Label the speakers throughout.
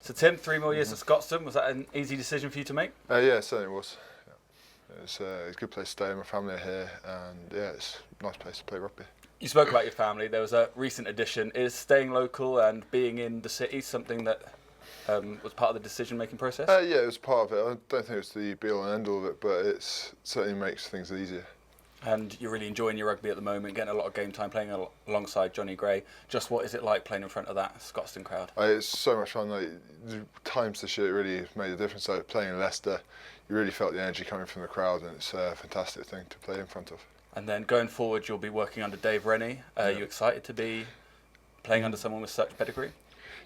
Speaker 1: So Tim, 3 more years at Scotstoun, was that an easy decision for you to make?
Speaker 2: Yeah, it certainly was. Yeah. It's a good place to stay. My family are here, and yeah, it's a nice place to play rugby.
Speaker 1: You spoke about your family. There was a recent addition. Is staying local and being in the city something that was part of the decision-making process?
Speaker 2: Yeah, it was part of it. I don't think it was the be-all and end-all of it, but it certainly makes things easier.
Speaker 1: And you're really enjoying your rugby at the moment, getting a lot of game time, playing alongside Johnny Gray. Just what is it like playing in front of that Scotstoun crowd?
Speaker 2: It's so much fun. Like, the times this year really made a difference. Like playing in Leicester, you really felt the energy coming from the crowd, and it's a fantastic thing to play in front of.
Speaker 1: And then going forward, you'll be working under Dave Rennie. Are you excited to be playing under someone with such pedigree?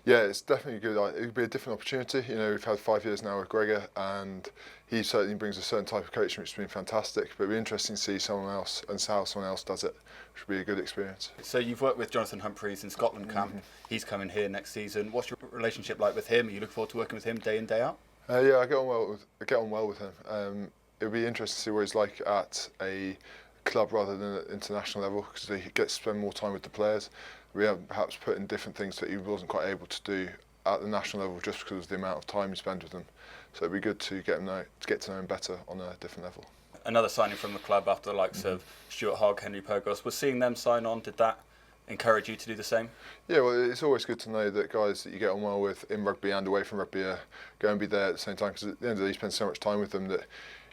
Speaker 2: Yeah, it's definitely good. It would be a different opportunity. You know, we've had 5 years now with Gregor, and he certainly brings a certain type of coaching, which has been fantastic. But it'll be interesting to see someone else and how someone else does it, which will be a good experience.
Speaker 1: So you've worked with Jonathan Humphreys in Scotland camp. He's coming here next season. What's your relationship like with him? Are you looking forward to working with him day in, day out?
Speaker 2: Yeah, I get on well with him. It'll be interesting to see what he's like at a club rather than at international level, because he gets to spend more time with the players. We have perhaps put in different things that he wasn't quite able to do at the national level just because of the amount of time he spent with them. So it'd be good to get to know him better on a different level.
Speaker 1: Another signing from the club after the likes of Stuart Hogg, Henry Pogos. Was seeing them sign on, did that encourage you to do the same?
Speaker 2: Yeah, well, it's always good to know that guys that you get on well with in rugby and away from rugby are going to be there at the same time, because at the end of the day you spend so much time with them that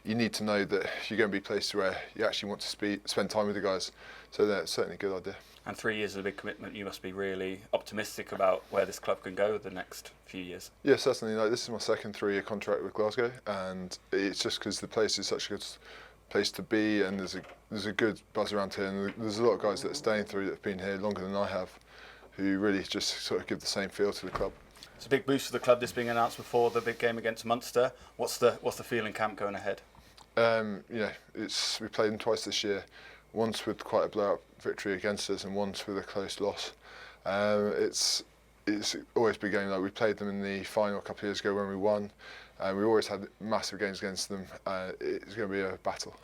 Speaker 2: you need to know that you're going to be placed where you actually want to spend time with the guys. So that's certainly a good idea.
Speaker 1: And 3 years is a big commitment. You must be really optimistic about where this club can go the next few years.
Speaker 2: Yeah, certainly. Like, this is my second 3-year contract with Glasgow, and it's just because the place is such a good place to be, and there's a good buzz around here, and there's a lot of guys that are staying through that have been here longer than I have, who really just sort of give the same feel to the club.
Speaker 1: It's a big boost for the club, this being announced before the big game against Munster. What's the feel in camp going ahead?
Speaker 2: We played them twice this year, once with quite a blowout victory against us and once with a close loss. It's always been going. Like, we played them in the final a couple of years ago when we won, and we always had massive games against them. It's going to be a battle.